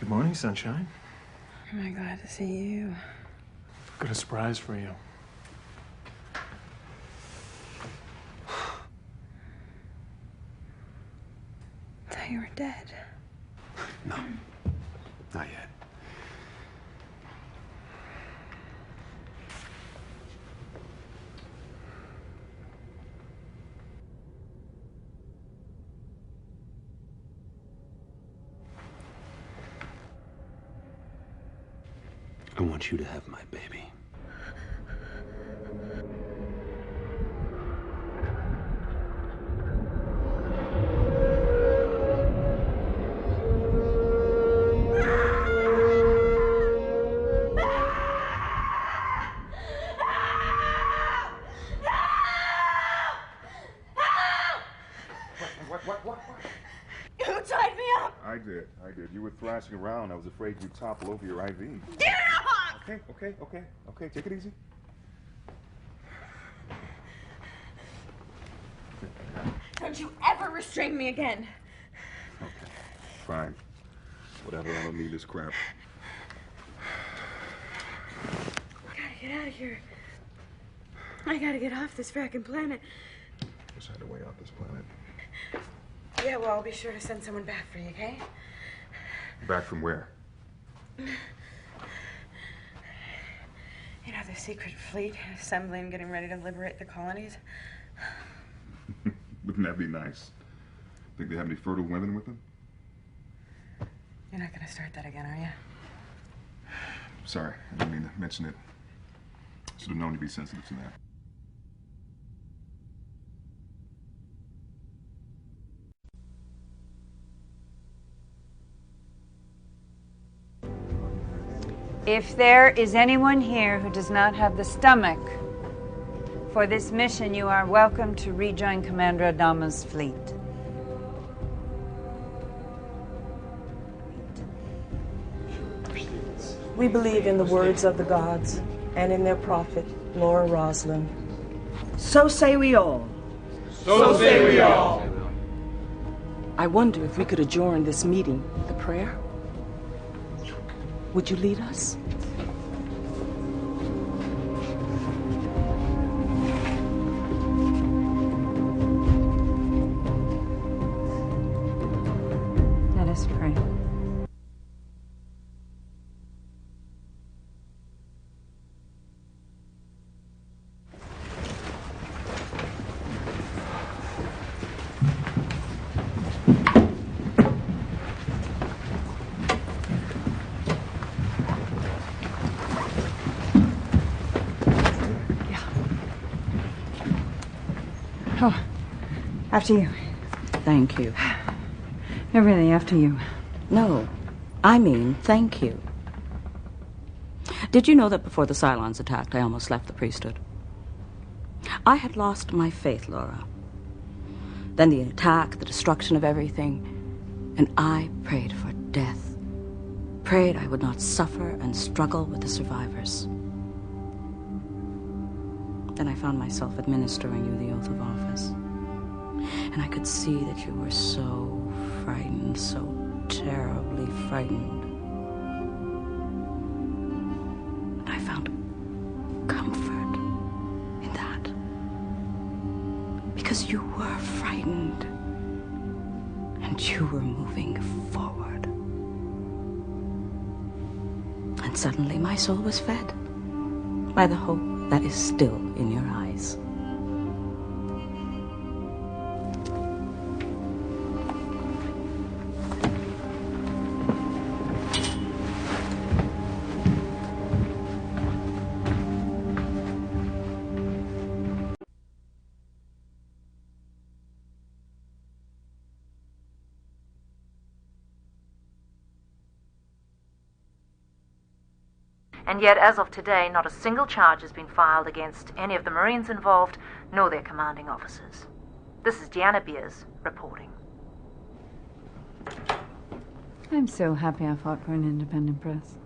Good morning, sunshine. Am I glad to see you? I've got a surprise for you. I thought you were dead. No, not yet. I want you to have my baby. What? Who tied me up? I did. You were thrashing around. I was afraid you'd topple over your IV. Get off! Okay. Take it easy. Don't you ever restrain me again. Okay, fine. Whatever, I don't need this crap. I gotta get out of here. I gotta get off this fracking planet. Just had to way out this planet. Yeah, well, I'll be sure to send someone back for you, okay? Back from where? You know, the secret fleet assembling, getting ready to liberate the colonies. Wouldn't that be nice? Think they have any fertile women with them? You're not gonna start that again, are you? Sorry, I didn't mean to mention it. Should have known to be sensitive to that. If there is anyone here who does not have the stomach for this mission, you are welcome to rejoin Commander Adama's fleet. We believe in the words of the gods and in their prophet, Laura Roslin. So say we all. So say we all. I wonder if we could adjourn this meeting with a prayer. Would you lead us? Let us pray. Oh, after you. Thank you. No, really, after you. No, I mean thank you. Did you know that before the Cylons attacked, I almost left the priesthood? I had lost my faith, Laura. Then the attack, the destruction of everything, and I prayed for death. Prayed I would not suffer and struggle with the survivors. Then I found myself administering you the oath of office. And I could see that you were so frightened, so terribly frightened. And I found comfort in that. Because you were frightened. And you were moving forward. And suddenly my soul was fed by the hope that is still in your eyes. And yet, as of today, not a single charge has been filed against any of the Marines involved, nor their commanding officers. This is Deanna Beers reporting. I'm so happy I fought for an independent press.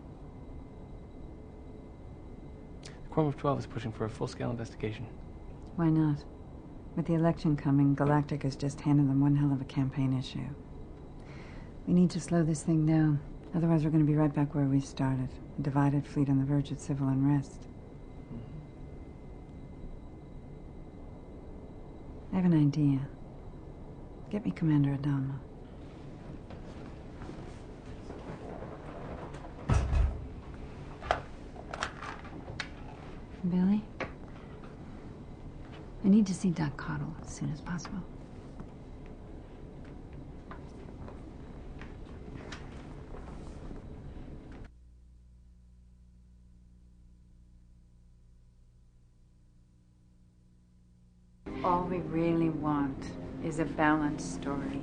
The Quorum of 12 is pushing for a full-scale investigation. Why not? With the election coming, Galactica's just handed them one hell of a campaign issue. We need to slow this thing down. Otherwise, we're going to be right back where we started. A divided fleet on the verge of civil unrest. I have an idea. Get me Commander Adama. Billy? I need to see Doc Cottle as soon as possible. All we really want is a balanced story.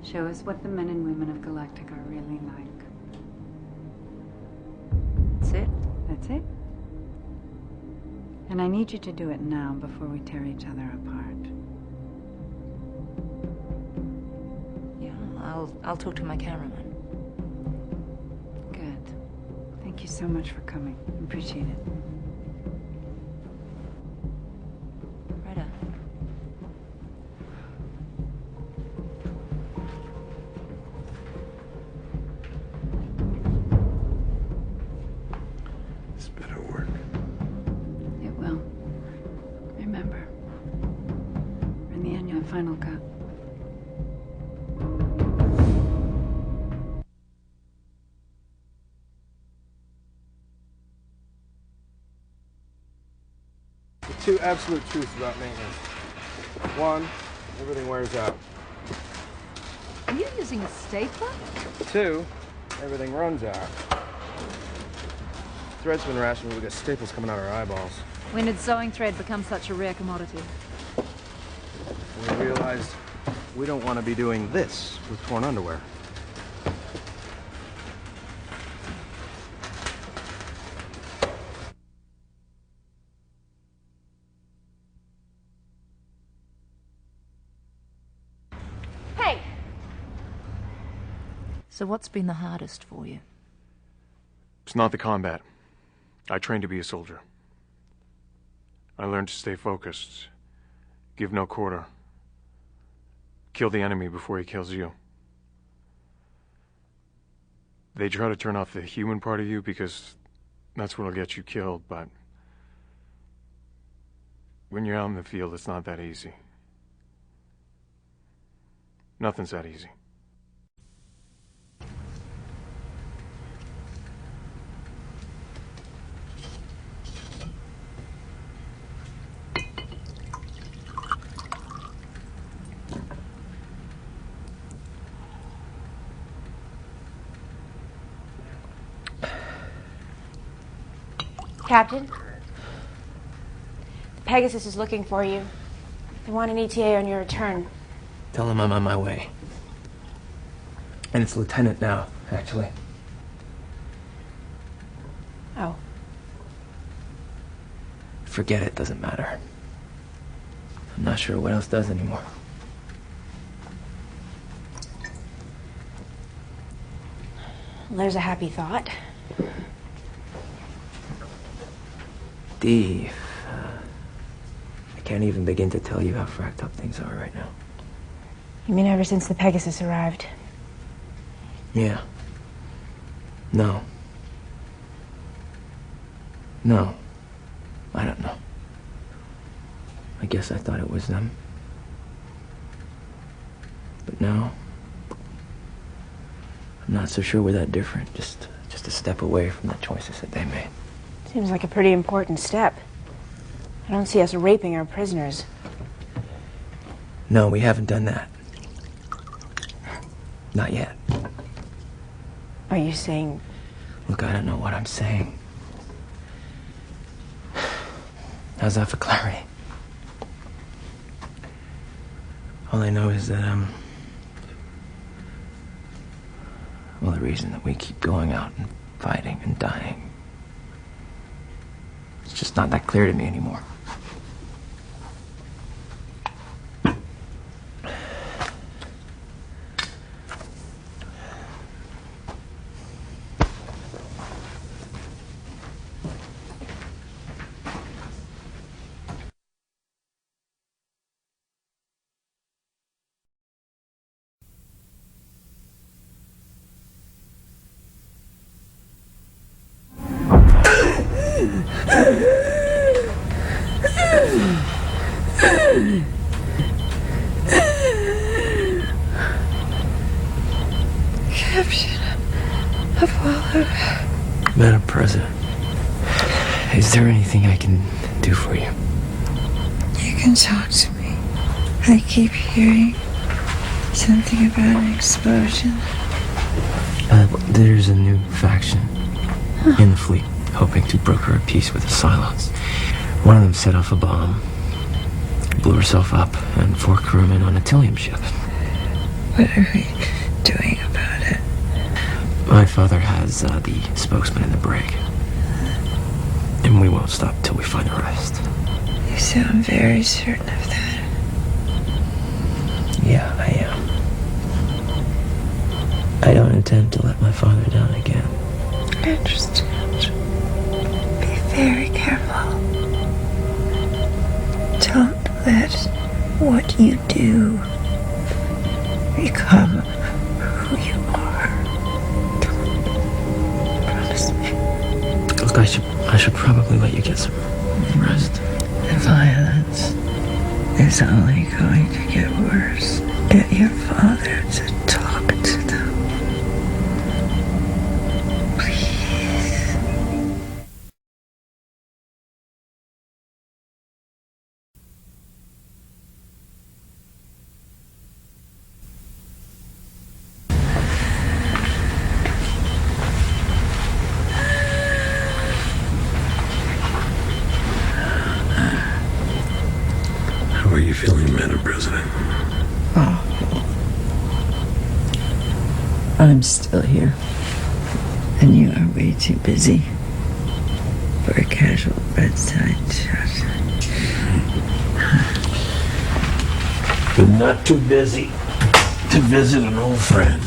Show us what the men and women of Galactica are really like. That's it? That's it. And I need you to do it now before we tear each other apart. Yeah, I'll talk to my cameraman. Good. Thank you so much for coming. Appreciate it. Righto. This better work. It will. Remember, in the end, you'll have final cut. Two absolute truths about maintenance. One, everything wears out. Are you using a stapler? Two, everything runs out. Thread's been rationed, we got staples coming out our eyeballs. When did sewing thread become such a rare commodity? We realized we don't want to be doing this with torn underwear. Hey! So what's been the hardest for you? It's not the combat. I trained to be a soldier. I learned to stay focused, give no quarter, kill the enemy before he kills you. They try to turn off the human part of you because that's what'll get you killed, but when you're out in the field, it's not that easy. Nothing's that easy. Captain, the Pegasus is looking for you. They want an ETA on your return. Tell him I'm on my way. And it's Lieutenant now, actually. Oh. Forget it, doesn't matter. I'm not sure what else does anymore. Well, there's a happy thought. Steve, I can't even begin to tell you how fracked up things are right now. You mean ever since the Pegasus arrived? Yeah. No. No. I don't know. I guess I thought it was them. But now, I'm not so sure we're that different. Just a step away from the choices that they made. Seems like a pretty important step. I don't see us raping our prisoners. No, we haven't done that. Not yet. Are you saying... Look, I don't know what I'm saying. How's that for clarity? All I know is that, well, the reason that we keep going out and fighting and dying, it's just not that clear to me anymore. Madam President, is there anything I can do for you? You can talk to me. I keep hearing something about an explosion. There's a new faction in the fleet hoping to broker a peace with the Cylons. One of them set off a bomb, blew herself up, and 4 crewmen on a Tillium ship. What are we doing about it? My father has the spokesman in the brig. And we won't stop till we find the rest. You sound very certain of that. Yeah, I am. I don't intend to let my father down again. I understand. Be very careful. Don't let what you do become who you are. Don't. Promise me. Look, I should probably let you get some rest. The violence is only going to get worse. Get your father to talk to them. Please. How are you feeling, Madam President? Oh. I'm still here. And you are way too busy for a casual bedside chat. But not too busy to visit an old friend.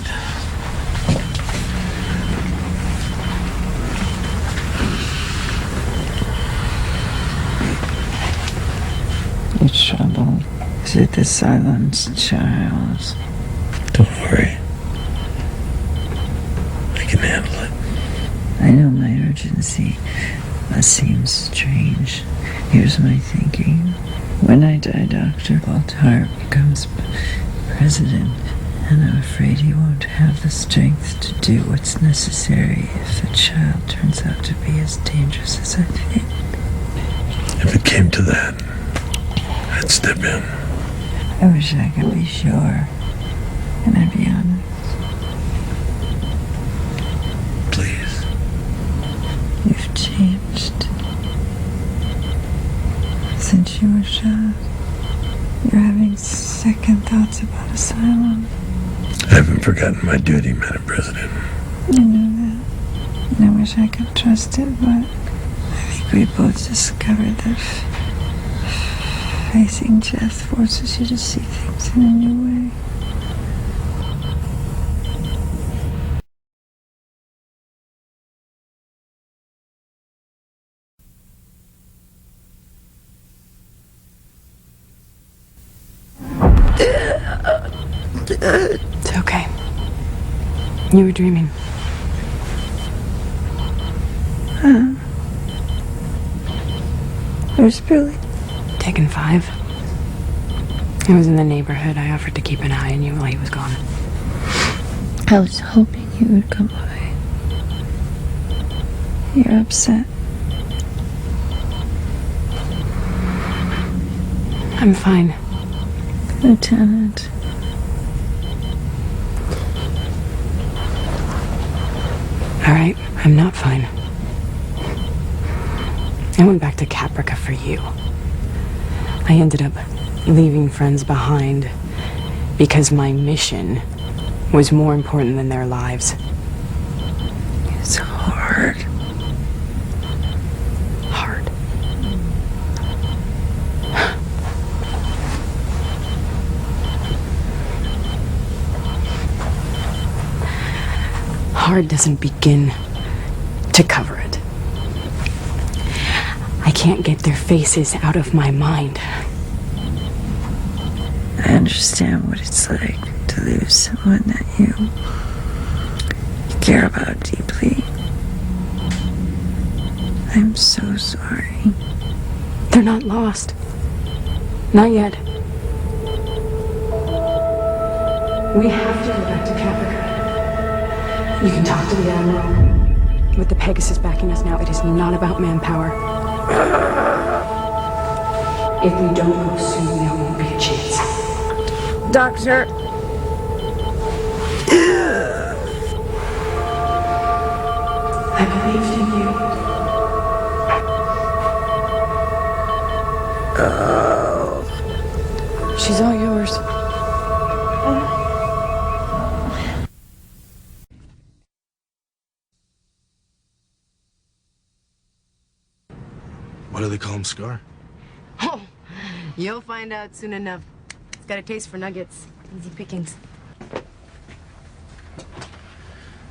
Your trouble is with the Cylon's child. Don't worry. I can handle it. I know my urgency must seem strange. Here's my thinking. When I die, Dr. Baltar becomes president, and I'm afraid he won't have the strength to do what's necessary if the child turns out to be as dangerous as I think. If it came to that, I'd step in. I wish I could be sure. Can I be honest? Please. You've changed. Since you were shot, you're having second thoughts about asylum. I haven't forgotten my duty, Madam President. I know that. And I wish I could trust it, but I think we both discovered that facing death forces you to see things in a new way. It's okay. You were dreaming. Huh? Where's Billy? Taken 5. He was in the neighborhood. I offered to keep an eye on you while he was gone. I was hoping you would come by. You're upset. I'm fine. Lieutenant. All right, I'm not fine. I went back to Caprica for you. I ended up leaving friends behind because my mission was more important than their lives. It's hard. Hard. Hard doesn't begin to cover it. I can't get their faces out of my mind. I understand what it's like to lose someone that you care about deeply. I'm so sorry. They're not lost. Not yet. We have to go back to Caprica. You can talk to the Admiral. With the Pegasus backing us now, it is not about manpower. If we don't go soon, there won't be a chance. Doctor. I believed in you. She's all yours. What do they call him, Scar? Oh, you'll find out soon enough. It's got a taste for nuggets. Easy pickings.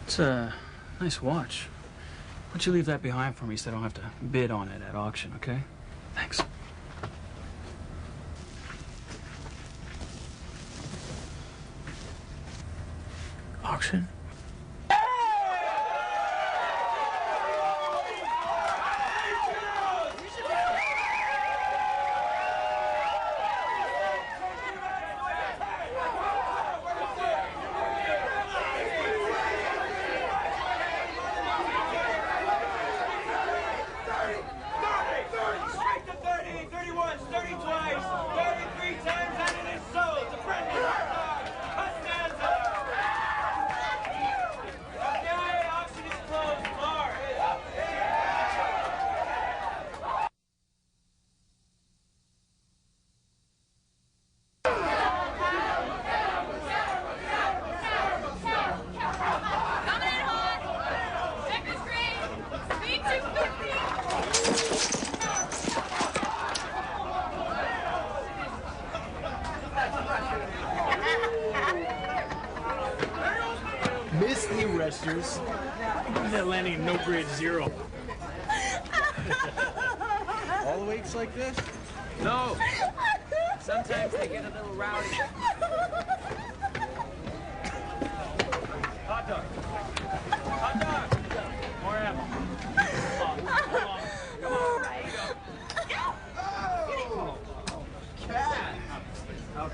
It's a nice watch. Why don't you leave that behind for me so I don't have to bid on it at auction, okay? Thanks. Auction? Miss the arresters. They're landing in no grade 0. All weeks like this? No. Sometimes they get a little rowdy. Hot dog. Hot dog. More ammo. Come on. Come on. There you go. Oh, cat. Oh.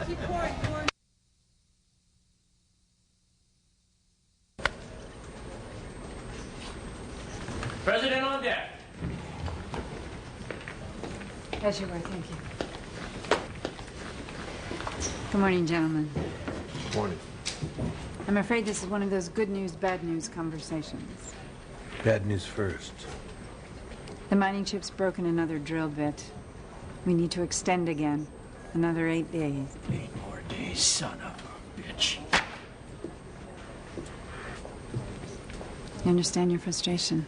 Keep pouring. President on deck. As you were, thank you. Good morning, gentlemen. Morning. I'm afraid this is one of those good news, bad news conversations. Bad news first. The mining chip's broken another drill bit. We need to extend again. Another 8 days. 8 more days, son of a bitch. I understand your frustration.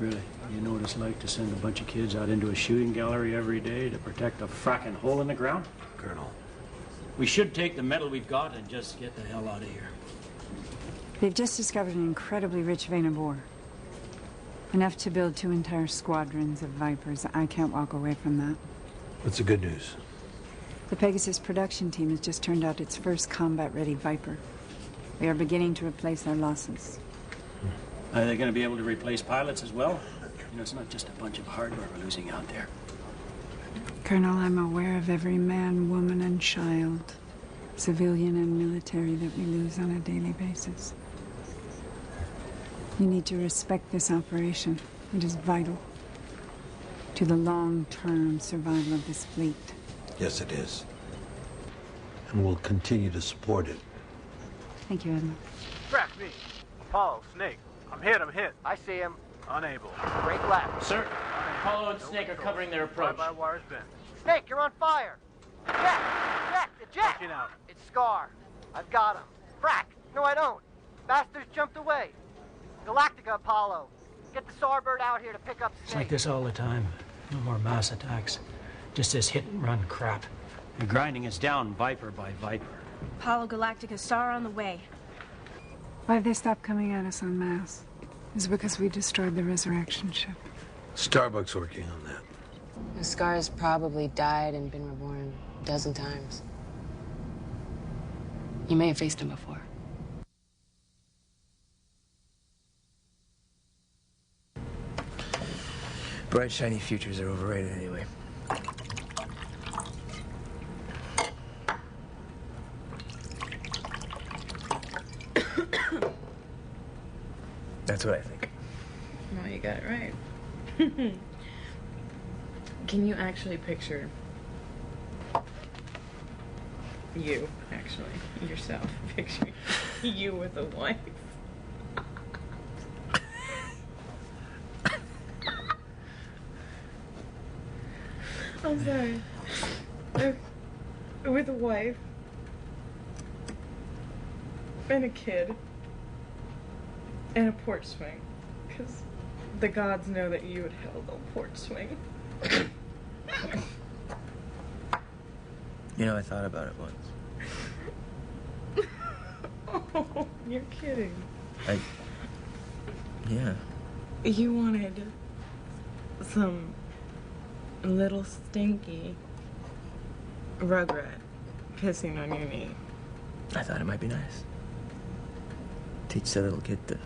Really? You know what it's like to send a bunch of kids out into a shooting gallery every day to protect a fracking hole in the ground? Colonel. We should take the metal we've got and just get the hell out of here. They've just discovered an incredibly rich vein of ore. Enough to build 2 entire squadrons of Vipers. I can't walk away from that. What's the good news? The Pegasus production team has just turned out its first combat-ready Viper. We are beginning to replace our losses. Are they going to be able to replace pilots as well? You know, it's not just a bunch of hardware we're losing out there. Colonel, I'm aware of every man, woman, and child, civilian and military, that we lose on a daily basis. You need to respect this operation. It is vital to the long-term survival of this fleet. Yes, it is. And we'll continue to support it. Thank you, Admiral. Track me. Apollo, Snake. I'm hit. I see him. Unable. Break left. Sir, Apollo and Snake are covering their approach. Fly-by-wire's been. Snake, you're on fire. Eject! Out. It's Scar. I've got him. Frack. No, I don't. Bastards jumped away. Galactica, Apollo. Get the Starbird out here to pick up Snake. It's like this all the time. No more mass attacks. Just this hit-and-run crap. They're grinding us down Viper by Viper. Apollo Galactica, Star on the way. Why have they stopped coming at us en masse? Is it because we destroyed the resurrection ship? Starbuck's working on that. The Scar has probably died and been reborn a dozen times. You may have faced him before. Bright, shiny futures are overrated anyway. That's what I think. No, you got it right. Can you actually picture you, actually, yourself, picturing you with a wife? I'm sorry. With a wife and a kid and a porch swing, because the gods know that you would held a porch swing. You know, I thought about it once. Oh, you're kidding. Yeah. You wanted some little stinky rugrat pissing on your knee. I thought it might be nice. Teach the little kid to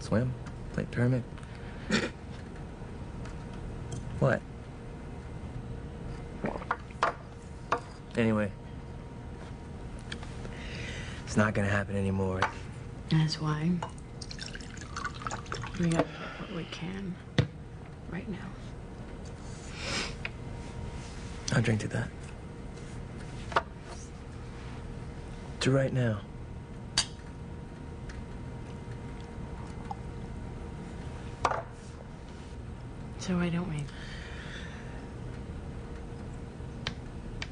swim, play pyramid. What? Anyway, it's not gonna happen anymore. That's why we gotta get what we can right now. I'll drink to that. To right now. So why don't we?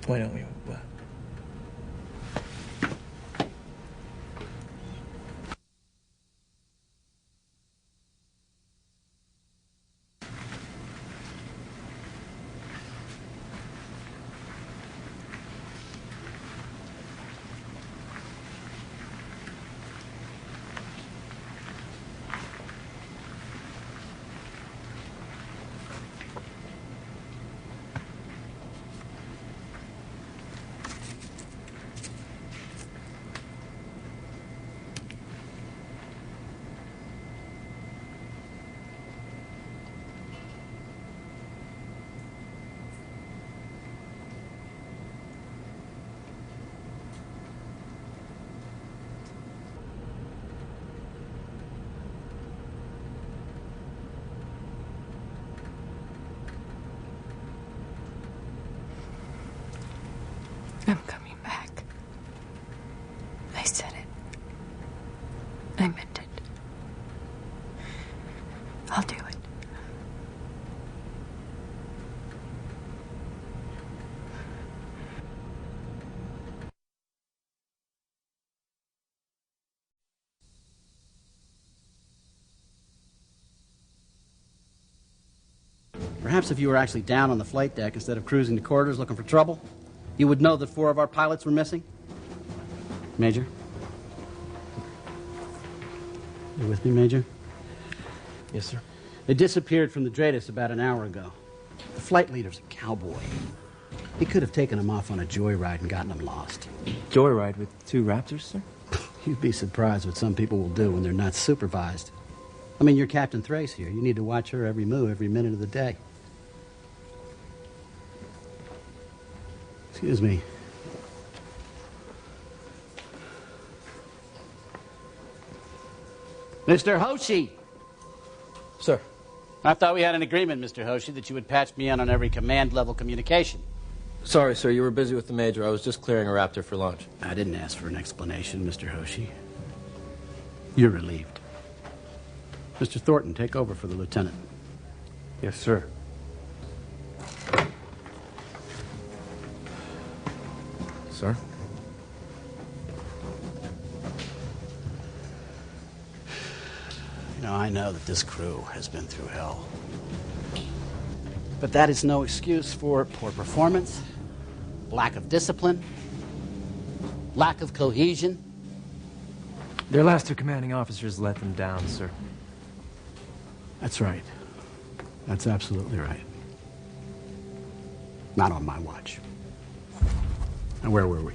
Why don't we? What? I'm coming back. I said it. I meant it. I'll do it. Perhaps if you were actually down on the flight deck instead of cruising the corridors looking for trouble, you would know that 4 of our pilots were missing. Major? You with me, Major? Yes, sir. They disappeared from the Dratus about an hour ago. The flight leader's a cowboy. He could have taken them off on a joyride and gotten them lost. Joyride with 2 Raptors, sir? You'd be surprised what some people will do when they're not supervised. I mean, you're Captain Thrace here. You need to watch her every move, every minute of the day. Excuse me. Mr. Hoshi! Sir. I thought we had an agreement, Mr. Hoshi, that you would patch me in on every command-level communication. Sorry, sir. You were busy with the Major. I was just clearing a Raptor for launch. I didn't ask for an explanation, Mr. Hoshi. You're relieved. Mr. Thornton, take over for the lieutenant. Yes, sir. Sir? You know, I know that this crew has been through hell. But that is no excuse for poor performance, lack of discipline, lack of cohesion. Their last 2 commanding officers let them down, sir. That's right. That's absolutely right. Not on my watch. Now, where were we?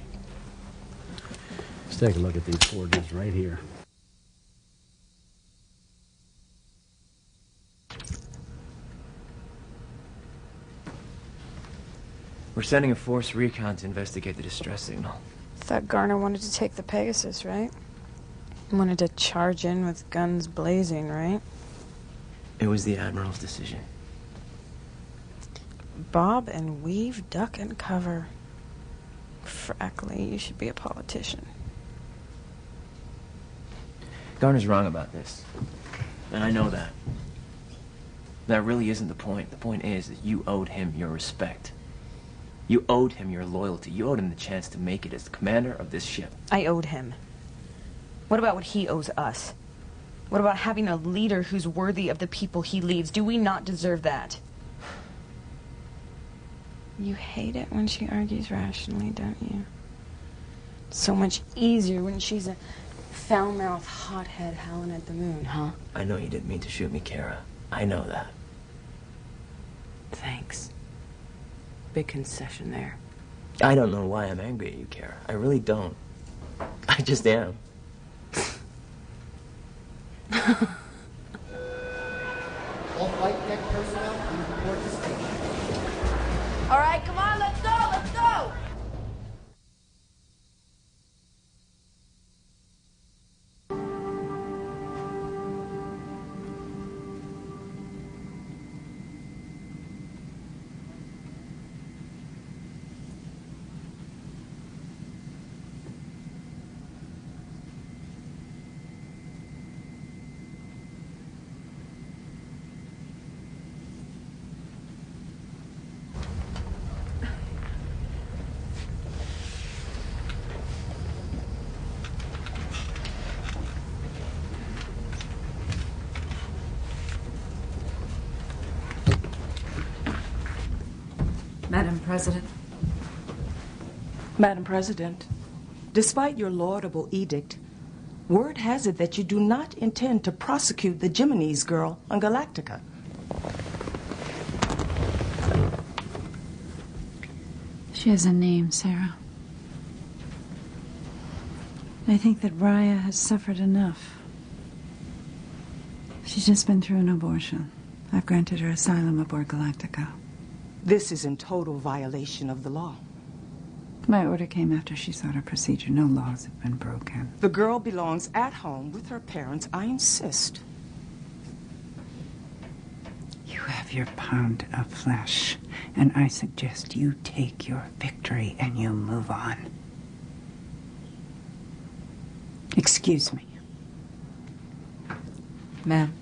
Let's take a look at these forges right here. We're sending a force recon to investigate the distress signal. Thought Garner wanted to take the Pegasus, right? Wanted to charge in with guns blazing, right? It was the Admiral's decision. Bob and weave, duck and cover. Frackly, you should be a politician. Garner's wrong about this. And I know that. That really isn't the point. The point is that you owed him your respect. You owed him your loyalty. You owed him the chance to make it as the commander of this ship. I owed him. What about what he owes us? What about having a leader who's worthy of the people he leads? Do we not deserve that? You hate it when she argues rationally, don't you? So much easier when she's a foul-mouthed hothead howling at the moon, huh? I know you didn't mean to shoot me, Kara. I know that. Thanks. Big concession there. I don't know why I'm angry at you, Kara. I really don't. I just am. All flight deck personnel, please report to station. All right, come on, let's go, let's go! Madam President. Madam President, despite your laudable edict, word has it that you do not intend to prosecute the Jimenez girl on Galactica. She has a name, Sarah. I think that Raya has suffered enough. She's just been through an abortion. I've granted her asylum aboard Galactica. This is in total violation of the law. My order came after she saw her procedure. No laws have been broken. The girl belongs at home with her parents, I insist. You have your pound of flesh, and I suggest you take your victory and you move on. Excuse me. Ma'am.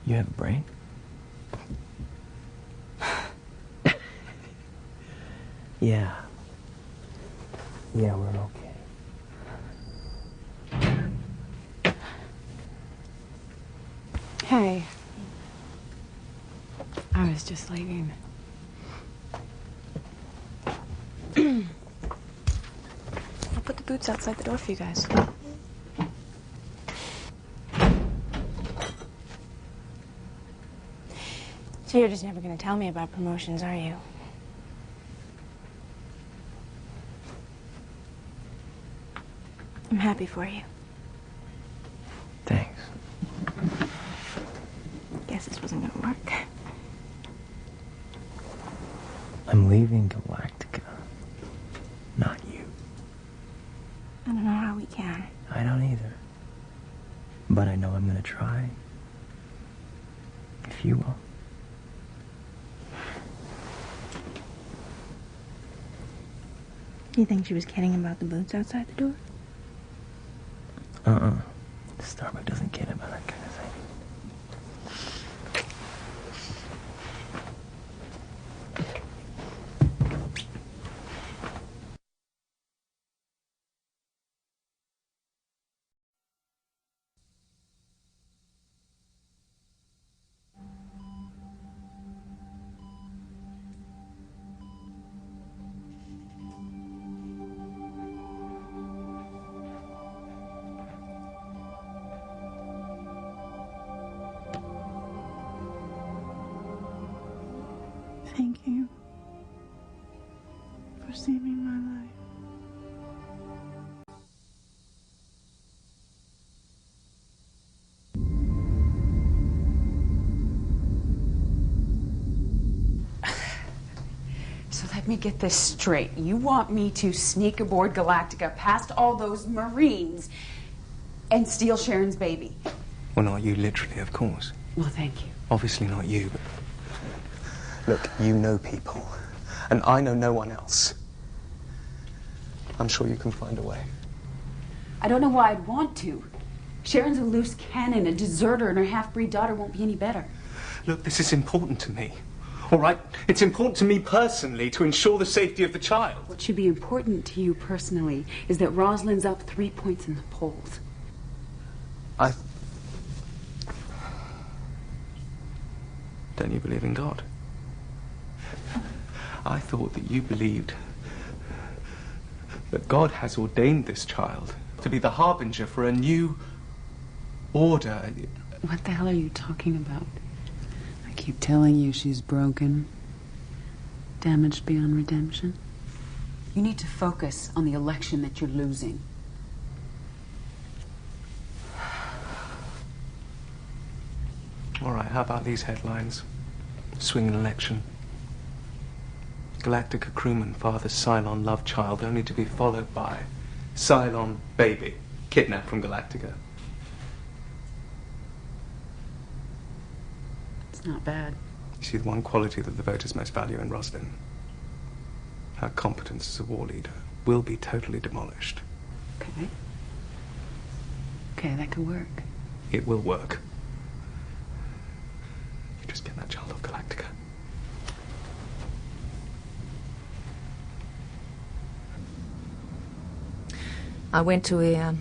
You have a brain? Yeah. Yeah, we're okay. Hey. I was just leaving. I'll put the boots outside the door for you guys. So you're just never going to tell me about promotions, are you? I'm happy for you. Thanks. Guess this wasn't going to work. I'm leaving Galactica. Not you. I don't know how we can. I don't either. But I know I'm gonna try. If you will. You think she was kidding about the boots outside the door? Starbuck doesn't kid about that kind of thing. Thank you for saving my life. So let me get this straight. You want me to sneak aboard Galactica past all those Marines and steal Sharon's baby? Well, not you literally, of course. Well, thank you. Obviously not you, but... Look, you know people, and I know no one else. I'm sure you can find a way. I don't know why I'd want to. Sharon's a loose cannon, a deserter, and her half-breed daughter won't be any better. Look, this is important to me. All right? It's important to me personally to ensure the safety of the child. What should be important to you personally is that Rosalind's up 3 points in the polls. Don't you believe in God? I thought that you believed that God has ordained this child to be the harbinger for a new order. What the hell are you talking about? I keep telling you she's broken, damaged beyond redemption. You need to focus on the election that you're losing. All right, how about these headlines? Swing an election. Galactica crewman fathers Cylon love child only to be followed by Cylon baby kidnapped from Galactica. It's not bad. You see, the one quality that the voters most value in Roslyn, her competence as a war leader, will be totally demolished. Okay. Okay, that could work. It will work. You just get that child off Galactica. I went to a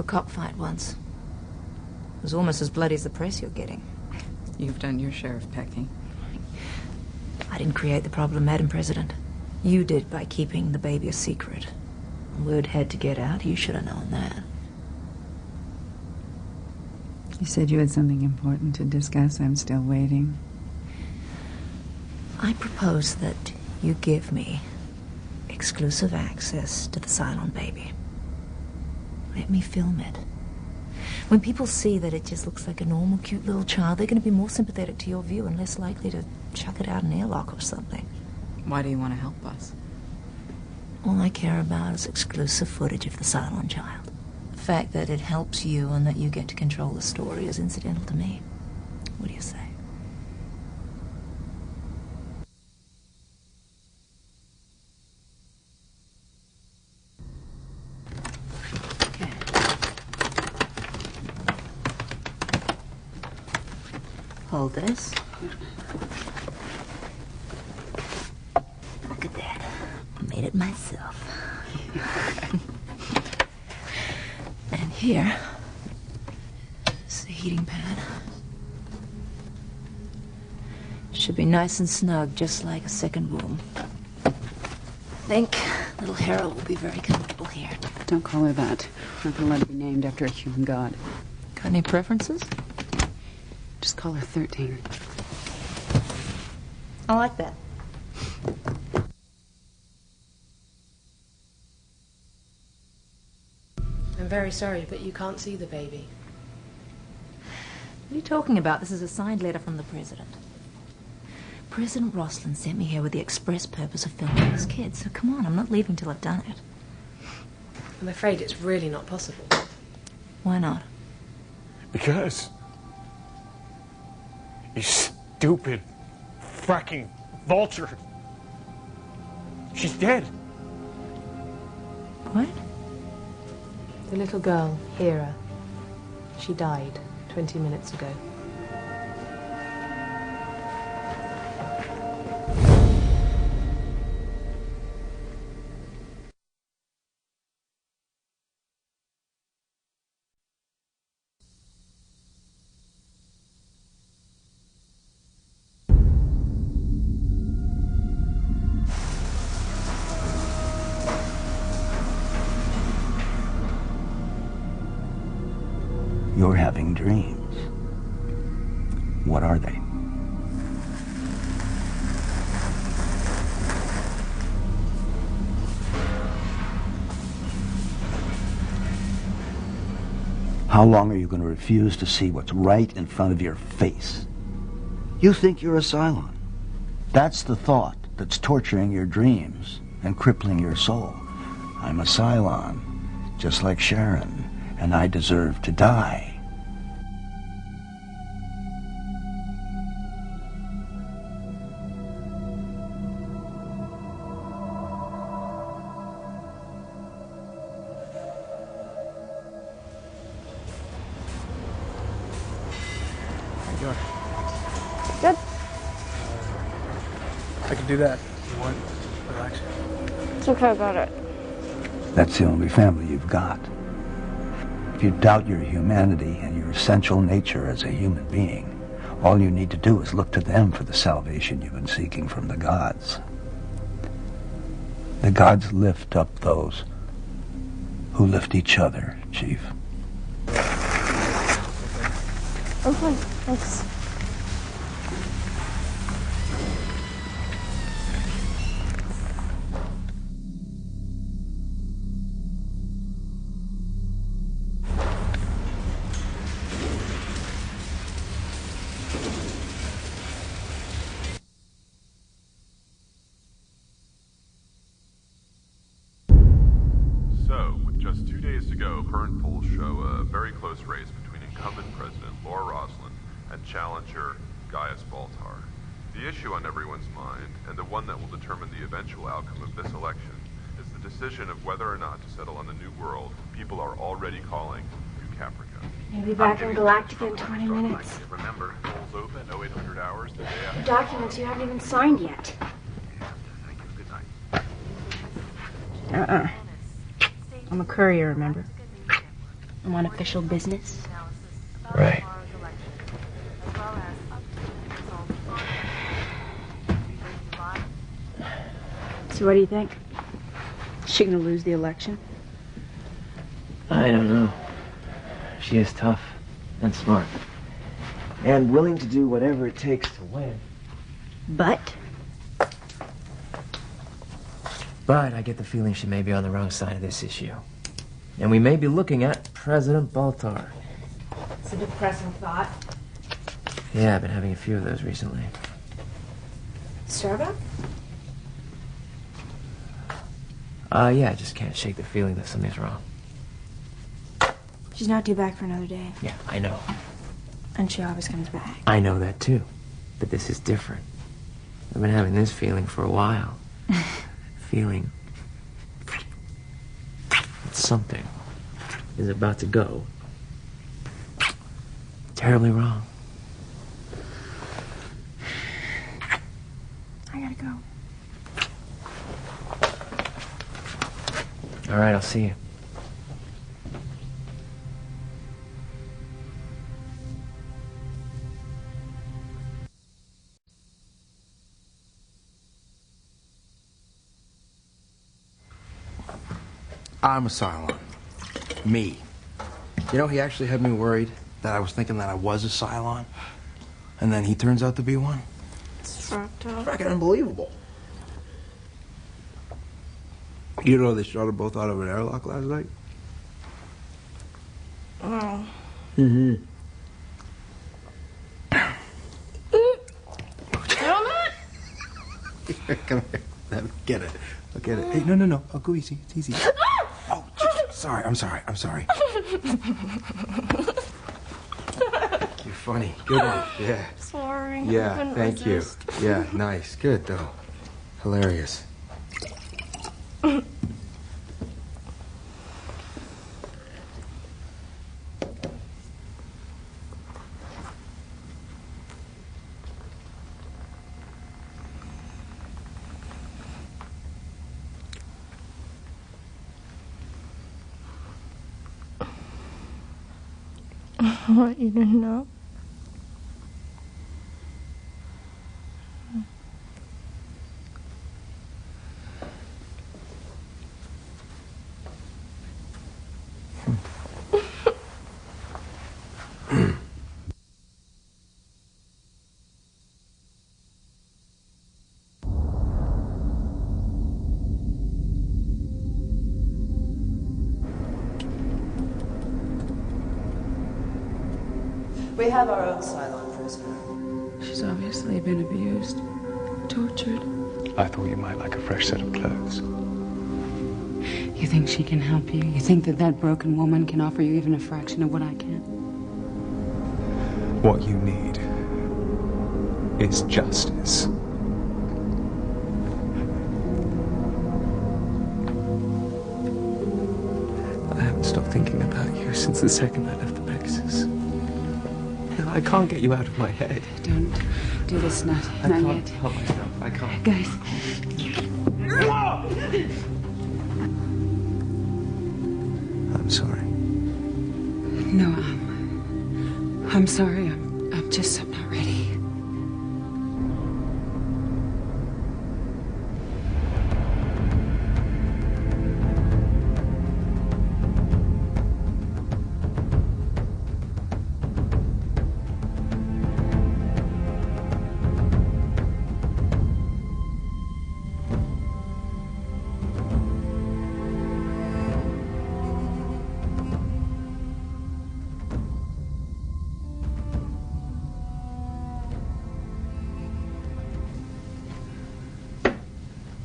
cockfight once. It was almost as bloody as the press you're getting. You've done your share of pecking. I didn't create the problem, Madam President. You did by keeping the baby a secret. Word had to get out. You should have known that. You said you had something important to discuss. I'm still waiting. I propose that you give me exclusive access to the Cylon baby. Let me film it. When people see that it just looks like a normal, cute little child, they're going to be more sympathetic to your view and less likely to chuck it out an airlock or something. Why do you want to help us? All I care about is exclusive footage of the Cylon child. The fact that it helps you and that you get to control the story is incidental to me. What do you say? Hold this. Look at that. I made it myself. And here is the heating pad. Should be nice and snug, just like a second womb. I think little Harold will be very comfortable here. Don't call her that. I'm not gonna let her be named after a human god. Got any preferences? Just call her 13. I like that. I'm very sorry, but you can't see the baby. What are you talking about? This is a signed letter from the President. President Roslin sent me here with the express purpose of filming his kids, so come on, I'm not leaving till I've done it. I'm afraid it's really not possible. Why not? Because... you stupid, fracking vulture. She's dead. What? The little girl, Hera, she died 20 minutes ago. You're having dreams. What are they? How long are you going to refuse to see what's right in front of your face? You think you're a Cylon. That's the thought that's torturing your dreams and crippling your soul. I'm a Cylon, just like Sharon, and I deserve to die. Good. I can do that. You want? Relax. It's okay, I got it. That's the only family you've got. If you doubt your humanity and your essential nature as a human being, all you need to do is look to them for the salvation you've been seeking from the gods. The gods lift up those who lift each other, Chief. I'm fine, thanks. So, with just 2 days to go, current polls show a very close race between incumbent President Laura Roslin and challenger Gaius Baltar. The issue on everyone's mind, and the one that will determine the eventual outcome of this election, is the decision of whether or not to settle on the new world people are already calling New Caprica. You'll be back in Galactica in 20 minutes. Remember, polls open 0800 hours the day after. Documents you haven't even signed yet. Thank you. Good night. I'm a courier, remember? I'm on official business. Right. So what do you think? Is she gonna lose the election? I don't know. She is tough and smart. And willing to do whatever it takes to win. But I get the feeling she may be on the wrong side of this issue. And we may be looking at President Baltar. it's a depressing thought. Yeah, I've been having a few of those recently. Starbuck? Yeah, I just can't shake the feeling that something's wrong. She's not due back for another day. Yeah, I know. And she always comes back. I know that too. But this is different. I've been having this feeling for a while. Feeling that something is about to go terribly wrong. I gotta go. All right, I'll see you. I'm a Cylon. Me. You know, he actually had me worried that I was thinking that I was a Cylon, and then he turns out to be one. It's fucked up. Fucking unbelievable. You know they shot them both out of an airlock last night? Oh. Mm-hmm. Come here. Let me get it. I'll get it. Hey, no. I'll go easy. It's easy. Oh, sorry. I'm sorry. You're funny. Good one. Yeah. Sorry. Yeah, thank you. Yeah, nice. Good, though. Hilarious. I want you to know. We have our own Cylon prisoner. She's obviously been abused, tortured. I thought you might like a fresh set of clothes. You think she can help you? You think that that broken woman can offer you even a fraction of what I can? What you need is justice. I haven't stopped thinking about you since the second I left the Pegasus. I can't get you out of my head. Don't do this, not I can't yet. help myself. I can't. Guys. I'm sorry. No, I'm sorry. I'm not ready.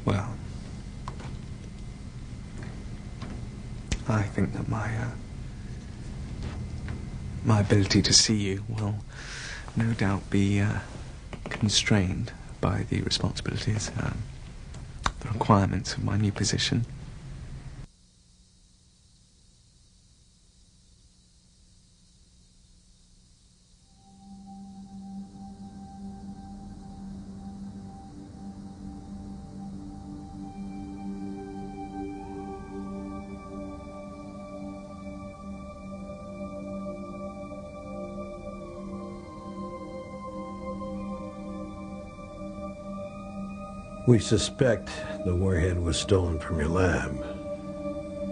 Well, I think that my ability to see you will no doubt be constrained by the responsibilities, the requirements of my new position. We suspect the warhead was stolen from your lab,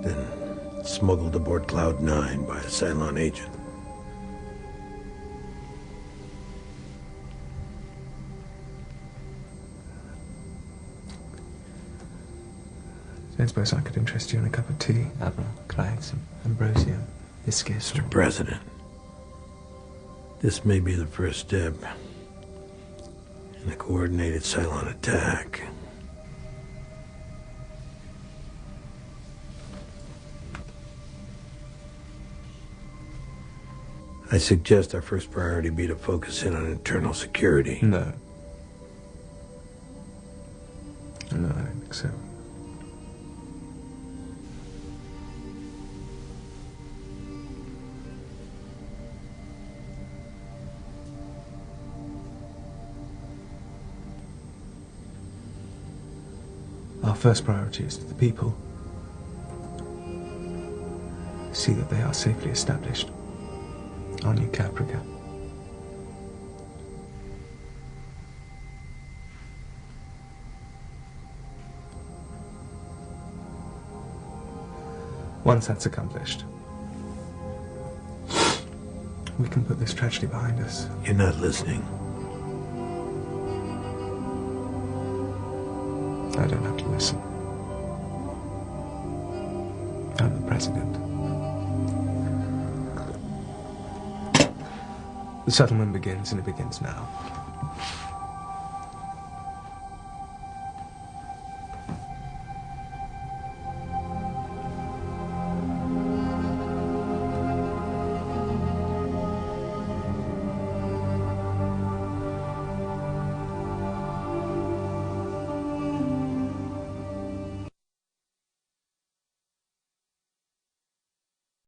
then smuggled aboard Cloud 9 by a Cylon agent. I suppose I could interest you in a cup of tea, Admiral. Could I have some ambrosia, biscuits? Mr. President, this may be the first step in a coordinated Cylon attack. I suggest our first priority be to focus in on internal security. No. No, I don't think so. Our first priority is to the people. See that they are safely established on New Caprica. Once that's accomplished, we can put this tragedy behind us. You're not listening. I don't have to listen. I'm the president. The settlement begins, and it begins now.